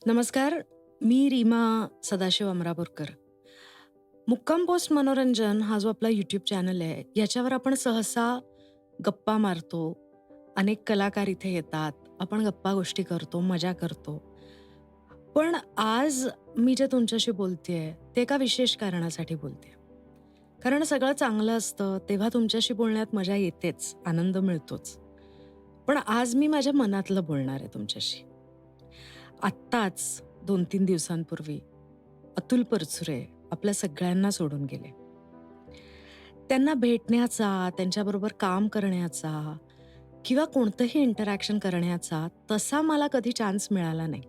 नमस्कार. मी रीमा सदाशिव अमरापूरकर. मुक्काम पोस्ट मनोरंजन हा जो आपला यूट्यूब चॅनल आहे, याच्यावर आपण सहसा गप्पा मारतो. अनेक कलाकार इथे येतात. आपण गप्पा गोष्टी करतो, मजा करतो. पण आज मी जे तुमच्याशी बोलतेय, ते एका विशेष कारणासाठी बोलतेय. कारण सगळं चांगलं असतं, तेव्हा तुमच्याशी बोलण्यात मजा येतेच, आनंद मिळतोच. पण आज मी माझ्या मनातलं बोलणार आहे तुमच्याशी. आत्ताच 2-3 दिवसांपूर्वी अतुल परचुरे आपल्या सगळ्यांना सोडून गेले. त्यांना भेटण्याचा, त्यांच्याबरोबर काम करण्याचा किंवा कोणतंही इंटरॅक्शन करण्याचा तसा मला कधी चान्स मिळाला नाही.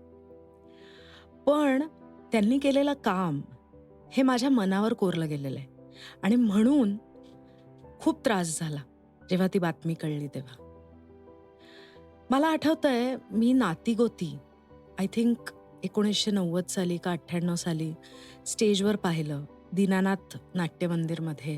पण त्यांनी केलेलं काम हे माझ्या मनावर कोरलं गेलेलं आहे आणि म्हणून खूप त्रास झाला जेव्हा ती बातमी कळली तेव्हा. मला आठवतंय मी नाती-गोती आय थिंक 1990 साली का 98 साली स्टेजवर पाहिलं दीनानाथ नाट्य मंदिरमध्ये.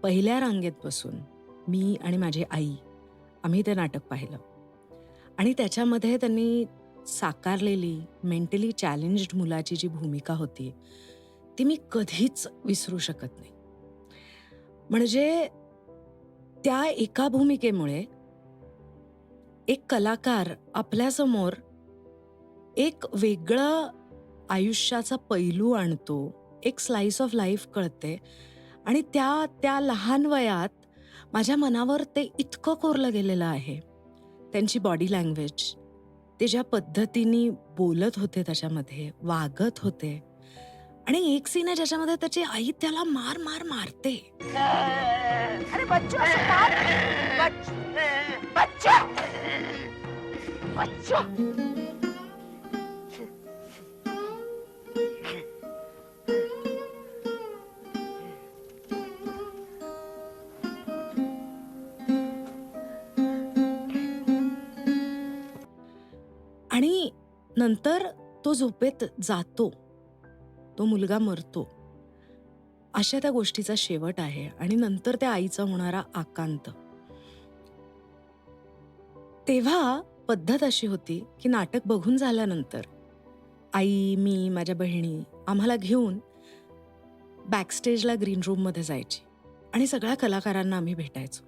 पहिल्या रांगेत बसून मी आणि माझी आई आम्ही ते नाटक पाहिलं आणि त्याच्यामध्ये त्यांनी साकारलेली मेंटली चॅलेंज्ड मुलाची जी भूमिका होती ती मी कधीच विसरू शकत नाही. म्हणजे त्या एका भूमिकेमुळे एक कलाकार आपल्यासमोर एक वेगळं आयुष्याचा पैलू आणतो, एक स्लाइस ऑफ लाईफ कळते आणि त्या त्या लहान वयात माझ्या मनावर ते इतकं कोरलं गेलेलं आहे. त्यांची बॉडी लँग्वेज, ते ज्या पद्धतीने बोलत होते त्याच्यामध्ये, वागत होते आणि एक सीन आहे ज्याच्यामध्ये त्याची आई त्याला मार मार मारते. अरे बच्चों ऐसे काम बच्चों बच्चों आणि नंतर तो झोपेत जातो, तो मुलगा मरतो. अशा त्या गोष्टीचा शेवट आहे आणि नंतर त्या आईचा होणारा आकांत. तेव्हा पद्धत अशी होती की नाटक बघून झाल्यानंतर आई, मी, माझ्या बहिणी आम्हाला घेऊन बॅकस्टेजला ग्रीन रूममध्ये जायची आणि सगळ्या कलाकारांना आम्ही भेटायचो.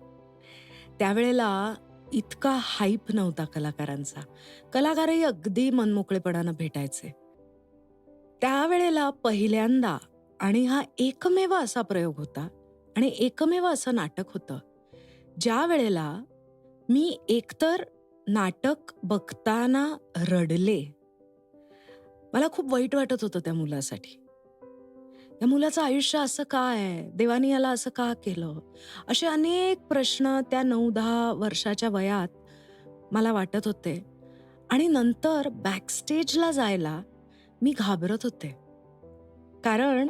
त्यावेळेला इतका हाईप नव्हता कलाकारांचा. कलाकारही अगदी मनमोकळेपणानं भेटायचे. त्यावेळेला पहिल्यांदा आणि हा एकमेव असा प्रयोग होता आणि एकमेव असं नाटक होतं, ज्या वेळेला मी एकतर नाटक बघताना रडले. मला खूप वाईट वाटत होतं त्या मुलासाठी. या मुलाचं आयुष्य असं का आहे? देवाने याला असं का केलं? असे अनेक प्रश्न त्या 9-10 वर्षाच्या वयात मला वाटत होते आणि नंतर बॅकस्टेजला जायला मी घाबरत होते. कारण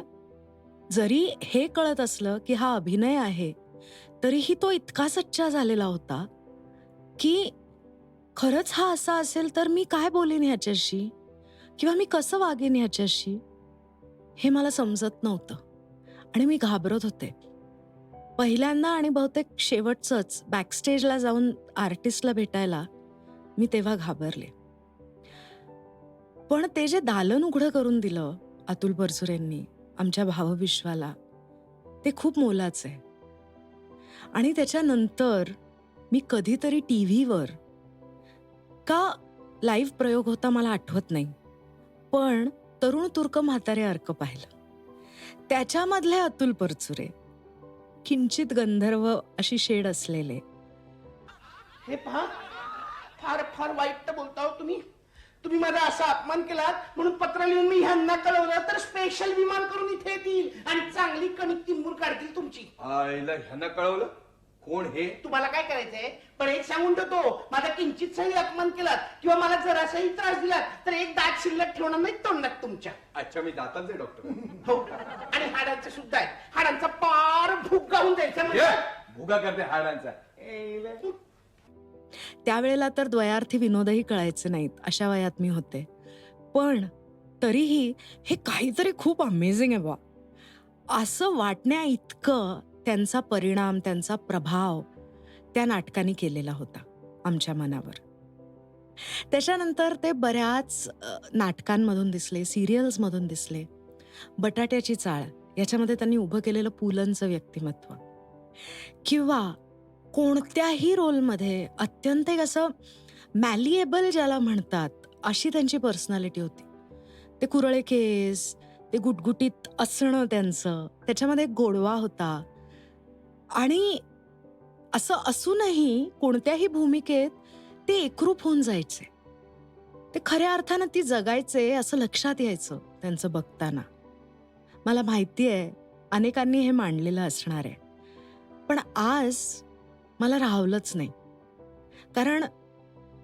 जरी हे कळत असलं की हा अभिनय आहे, तरीही तो इतका सच्चा झालेला होता की खरंच हा असा असेल तर मी काय बोलेन ह्याच्याशी किंवा मी कसं वागेन ह्याच्याशी हे मला समजत नव्हतं आणि मी घाबरत होते. पहिल्यांदा आणि बहुतेक शेवटचंच बॅकस्टेजला जाऊन आर्टिस्टला भेटायला मी तेव्हा घाबरले. पण ते जे दालन उघडं करून दिलं अतुल परचुरेंनी आमच्या भावविश्वाला, ते खूप मोलाचं आहे. आणि त्याच्यानंतर मी कधीतरी टीव्हीवर का लाईव्ह प्रयोग होता मला आठवत नाही, पण तरुण तुर्क म्हातारे अर्क पाहिलं. त्याच्यामधले अतुल परचुरे किंचित गंधर्व अशी शेड असलेले. हे पहा, फार फार वाईट बोलता हो तुम्ही. तुम्ही माझा असा अपमान केला म्हणून पत्र लिहून मी ह्यांना कळवलं तर स्पेशल विमान करून इथे येतील आणि चांगली कणिक तिंबूर काढतील तुमची. आईला ह्यांना कळवलं? कोण हे? तुम्हाला काय करायचंय? पण एक सांगून ठेवतो, माझा किंचितसाही अपमान केलात किंवा मला जरासाही त्रास दिलात तर एक दात शिल्लक ठेवणार नाही तोंडात तुमच्या. अच्छा, मी दातांचे डॉक्टर. हो, आणि हाडांचे सुद्धा आहे. हाडांचा पार भुगा होऊन जायचा म्हणजे. भुगा करते हाडांचा. त्यावेळेला तर द्वयार्थी विनोदही कळायचे नाहीत, अशा वयात मी होते. पण तरीही हे काहीतरी खूप अमेझिंग आहे बा. असं वाटण्या इतकं त्यांचा परिणाम, त्यांचा प्रभाव त्या नाटकाने केलेला होता आमच्या मनावर. त्याच्यानंतर ते बऱ्याच नाटकांमधून दिसले, सिरियल्समधून दिसले. बटाट्याची चाळ याच्यामध्ये त्यांनी उभं केलेलं पुलंचं व्यक्तिमत्व किंवा कोणत्याही रोलमध्ये अत्यंत एक असं मॅलिएबल ज्याला म्हणतात, अशी त्यांची पर्सनॅलिटी होती. ते कुरळे केस, ते गुटगुटीत असणं त्यांचं, त्याच्यामध्ये एक गोडवा होता आणि असं असूनही कोणत्याही भूमिकेत ते एकरूप होऊन जायचे. ते खऱ्या अर्थानं ती जगायचे असं लक्षात यायचं त्यांचं बघताना. मला माहिती आहे अनेकांनी हे मांडलेलं असणार आहे. पण आज मला राहवलंच नाही. कारण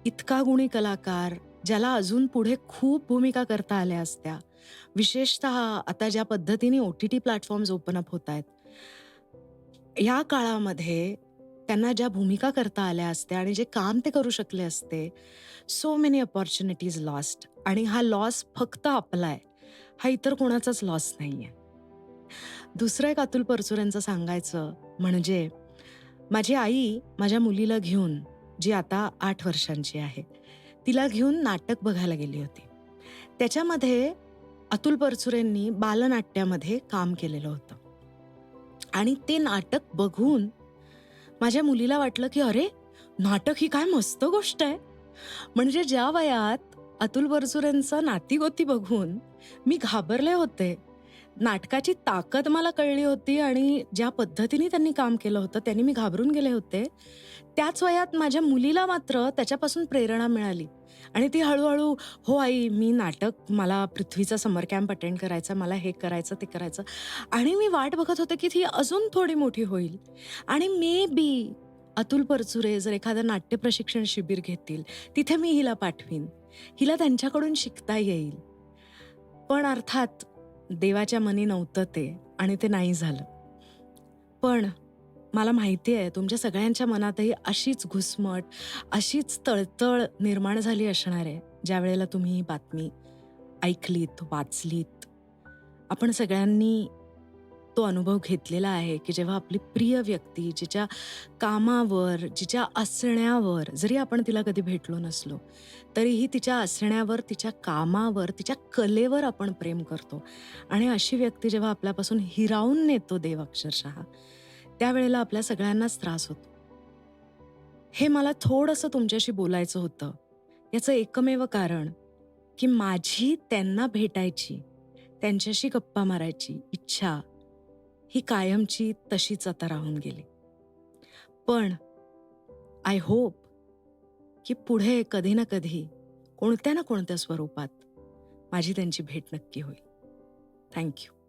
इतका गुणी कलाकार ज्याला अजून पुढे खूप भूमिका करता आल्या असत्या, विशेषतः आता ज्या पद्धतीने OTT प्लॅटफॉर्म्स ओपन अप होत आहेत, या काळामध्ये त्यांना ज्या भूमिका करता आल्या असत्या आणि जे काम ते करू शकले असते, सो मेनी अपॉर्च्युनिटीज लॉस्ट. आणि हा लॉस फक्त आपला आहे, हा इतर कोणाचाच लॉस नाही आहे. दुसरं एक अतुल परचुरेंचं सांगायचं म्हणजे माझी आई माझ्या मुलीला घेऊन, जी आता 8 वर्षांची आहे, तिला घेऊन नाटक बघायला गेली होती. त्याच्यामध्ये अतुल परचुरेंनी बालनाट्यामध्ये काम केलेलं होतं आणि ते नाटक बघून माझ्या मुलीला वाटलं की अरे, नाटक ही काय मस्त गोष्ट आहे. म्हणजे ज्या वयात अतुल परचुरेंचा नातीगोती बघून मी घाबरले होते, नाटकाची ताकद मला कळली होती आणि ज्या पद्धतीने त्यांनी काम केलं होतं त्यांनी मी घाबरून गेले होते, त्याच वयात माझ्या मुलीला मात्र त्याच्यापासून प्रेरणा मिळाली आणि ती हळूहळू, हो आई, मी नाटक, मला पृथ्वीचा समर कॅम्प अटेंड करायचा, मला हे करायचं ते करायचं. आणि मी वाट बघत होते की ती अजून थोडी मोठी होईल आणि मे बी अतुल परचुरे जर एखादं नाट्य प्रशिक्षण शिबिर घेतील, तिथे मी हिला पाठवीन, हिला त्यांच्याकडून शिकता येईल. पण अर्थात देवाच्या मनी नव्हतं ते आणि ते नाही झालं. पण मला माहिती आहे तुमच्या सगळ्यांच्या मनातही अशीच घुसमट, अशीच तळतळ निर्माण झाली असणार आहे, ज्या वेळेला तुम्ही ही बातमी ऐकलीत, वाचलीत. आपण सगळ्यांनी तो अनुभव घेतलेला आहे की जेव्हा आपली प्रिय व्यक्ती जिच्या कामावर, जिच्या असण्यावर, जरी आपण तिला कधी भेटलो नसलो, तरीही तिच्या असण्यावर, तिच्या कामावर, तिच्या कलेवर आपण प्रेम करतो. आणि अशी व्यक्ती जेव्हा आपल्यापासून हिरावून नेतो देव अक्षरशः, त्यावेळेला आपल्या सगळ्यांनाच त्रास होतो. हे मला थोडंसं तुमच्याशी बोलायचं होतं. याचं एकमेव कारण की माझी त्यांना भेटायची, त्यांच्याशी गप्पा मारायची इच्छा ही कायमची तशीच आता राहून गेली. पण आय होप की पुढे कधी ना कधी, कोणत्या ना कोणत्या स्वरूपात माझी त्यांची भेट नक्की होईल. Thank you.